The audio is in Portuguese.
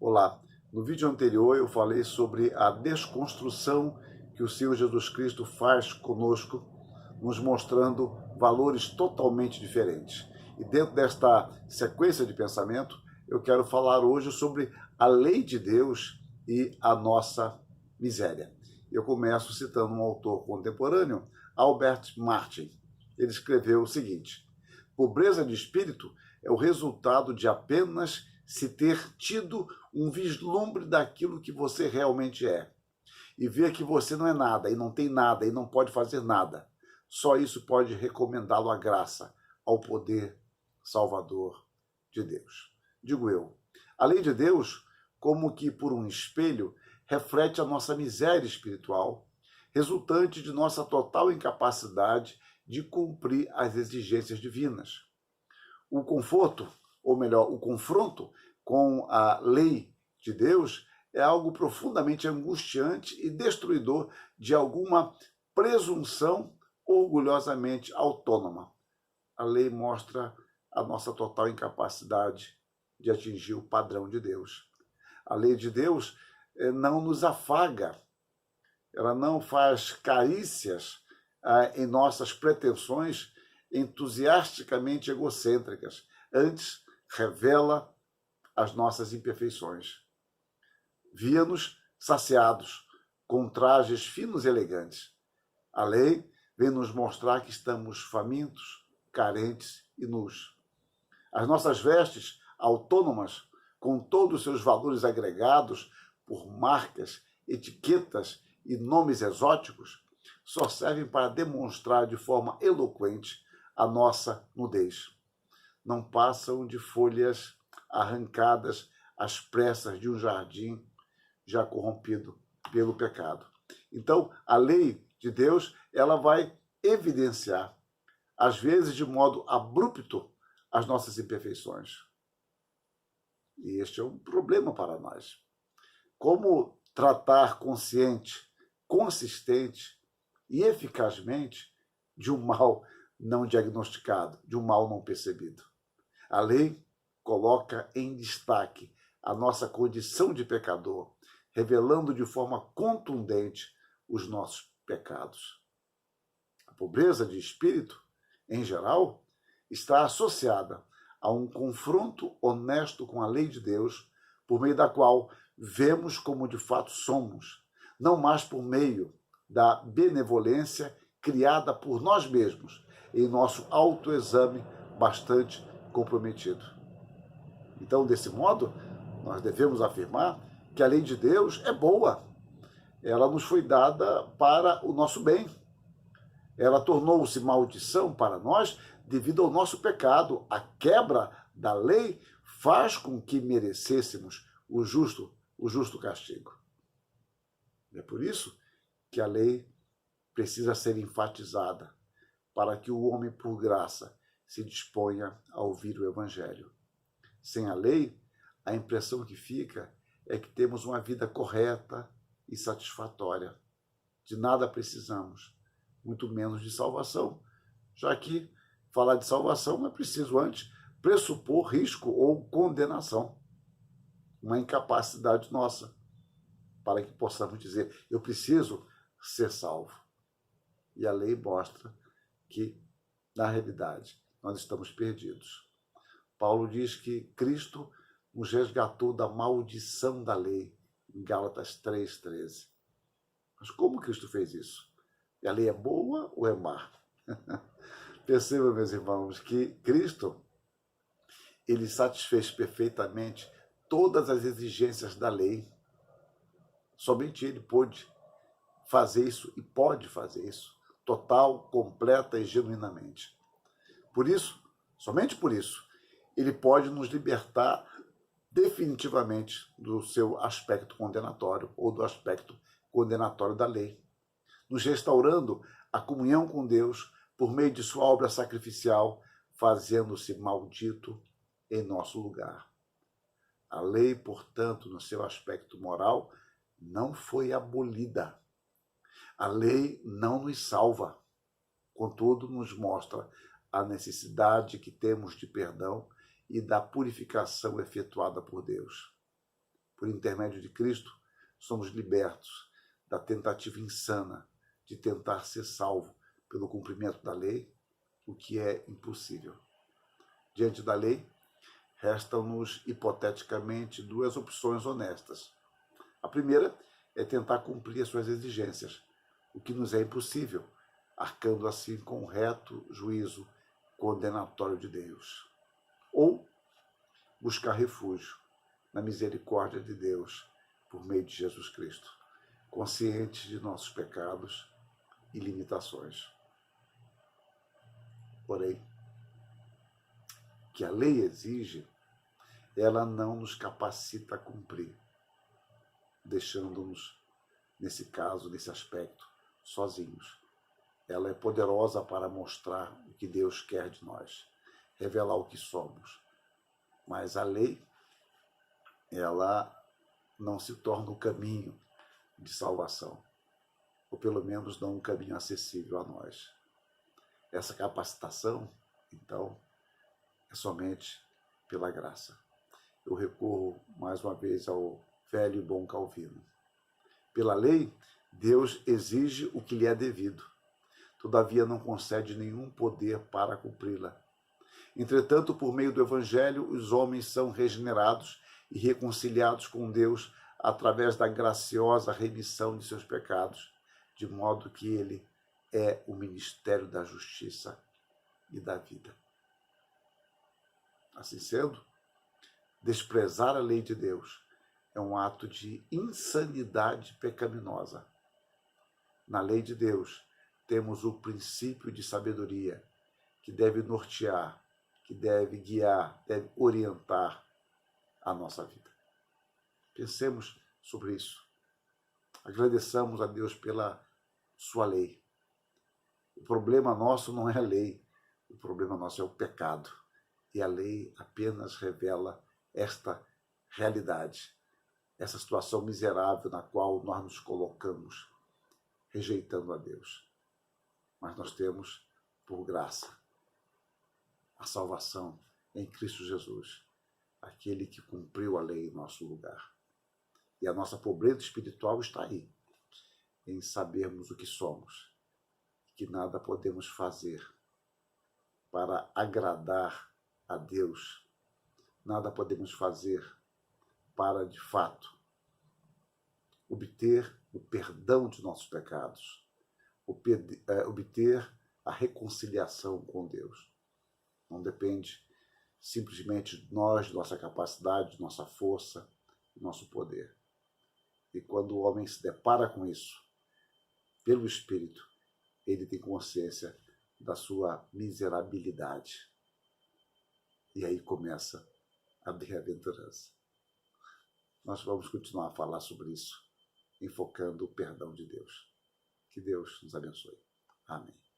Olá, no vídeo anterior eu falei sobre a desconstrução que o Senhor Jesus Cristo faz conosco, nos mostrando valores totalmente diferentes. E dentro desta sequência de pensamento, eu quero falar hoje sobre a lei de Deus e a nossa miséria. Eu começo citando um autor contemporâneo, Albert Martin. Ele escreveu o seguinte: pobreza de espírito é o resultado de apenas se ter tido um vislumbre daquilo que você realmente é. E ver que você não é nada, e não tem nada, e não pode fazer nada. Só isso pode recomendá-lo à graça, ao poder salvador de Deus. Digo eu, a lei de Deus, como que por um espelho, reflete a nossa miséria espiritual, resultante de nossa total incapacidade de cumprir as exigências divinas. O conforto, ou melhor, o confronto com a lei de Deus é algo profundamente angustiante e destruidor de alguma presunção orgulhosamente autônoma. A lei mostra a nossa total incapacidade de atingir o padrão de Deus. A lei de Deus não nos afaga, ela não faz carícias em nossas pretensões entusiasticamente egocêntricas, antes revela as nossas imperfeições. Via-nos saciados, com trajes finos e elegantes. A lei vem nos mostrar que estamos famintos, carentes e nus. As nossas vestes autônomas, com todos os seus valores agregados por marcas, etiquetas e nomes exóticos, só servem para demonstrar de forma eloquente a nossa nudez. Não passam de folhas arrancadas às pressas de um jardim já corrompido pelo pecado. Então, a lei de Deus, ela vai evidenciar, às vezes de modo abrupto, as nossas imperfeições. E este é um problema para nós. Como tratar consciente, consistente e eficazmente de um mal não diagnosticado, de um mal não percebido? A lei coloca em destaque a nossa condição de pecador, revelando de forma contundente os nossos pecados. A pobreza de espírito, em geral, está associada a um confronto honesto com a lei de Deus, por meio da qual vemos como de fato somos, não mais por meio da benevolência criada por nós mesmos, em nosso autoexame bastante comprometido. Então, desse modo, nós devemos afirmar que a lei de Deus é boa. Ela nos foi dada para o nosso bem. Ela tornou-se maldição para nós devido ao nosso pecado. A quebra da lei faz com que merecêssemos o justo castigo. É por isso que a lei precisa ser enfatizada, para que o homem, por graça, se disponha a ouvir o Evangelho. Sem a lei, a impressão que fica é que temos uma vida correta e satisfatória. De nada precisamos, muito menos de salvação, já que falar de salvação é preciso antes pressupor risco ou condenação, uma incapacidade nossa, para que possamos dizer, eu preciso ser salvo. E a lei mostra que, na realidade, nós estamos perdidos. Paulo diz que Cristo nos resgatou da maldição da lei, em Gálatas 3,13. Mas como Cristo fez isso? E a lei é boa ou é má? Perceba, meus irmãos, que Cristo, ele satisfez perfeitamente todas as exigências da lei. Somente ele pôde fazer isso e pode fazer isso, total, completa e genuinamente. Por isso, somente por isso, ele pode nos libertar definitivamente do seu aspecto condenatório ou do aspecto condenatório da lei, nos restaurando a comunhão com Deus por meio de sua obra sacrificial, fazendo-se maldito em nosso lugar. A lei, portanto, no seu aspecto moral, não foi abolida. A lei não nos salva, contudo, nos mostra a necessidade que temos de perdão e da purificação efetuada por Deus. por intermédio de Cristo, somos libertos da tentativa insana de tentar ser salvo pelo cumprimento da lei, o que é impossível. Diante da lei, restam-nos hipoteticamente duas opções honestas. A primeira é tentar cumprir as suas exigências, o que nos é impossível, arcando assim com o reto juízo condenatório de Deus. Ou buscar refúgio na misericórdia de Deus por meio de Jesus Cristo, conscientes de nossos pecados e limitações. Porém, que a lei exige, ela não nos capacita a cumprir, deixando-nos, nesse caso, nesse aspecto, sozinhos. Ela é poderosa para mostrar o que Deus quer de nós, revelar o que somos. Mas a lei, ela não se torna o caminho de salvação, ou pelo menos não um caminho acessível a nós. Essa capacitação, então, é somente pela graça. Eu recorro mais uma vez ao velho e bom Calvino. Pela lei, Deus exige o que lhe é devido, todavia não concede nenhum poder para cumpri-la. Entretanto, por meio do Evangelho, os homens são regenerados e reconciliados com Deus através da graciosa remissão de seus pecados, de modo que ele é o ministério da justiça e da vida. Assim sendo, desprezar a lei de Deus é um ato de insanidade pecaminosa. Na lei de Deus, temos o princípio de sabedoria, que deve nortear, que deve guiar, deve orientar a nossa vida. Pensemos sobre isso. Agradeçamos a Deus pela sua lei. O problema nosso não é a lei, o problema nosso é o pecado. E a lei apenas revela esta realidade, essa situação miserável na qual nós nos colocamos, rejeitando a Deus. Mas nós temos, por graça, a salvação em Cristo Jesus, aquele que cumpriu a lei em nosso lugar. E a nossa pobreza espiritual está aí, em sabermos o que somos, que nada podemos fazer para agradar a Deus, nada podemos fazer para, de fato, obter o perdão de nossos pecados, obter a reconciliação com Deus. Não depende simplesmente de nós, de nossa capacidade, de nossa força, de nosso poder. E quando o homem se depara com isso, pelo Espírito, ele tem consciência da sua miserabilidade. E aí começa a bem-aventurança. Nós vamos continuar a falar sobre isso, enfocando o perdão de Deus. Que Deus nos abençoe. Amém.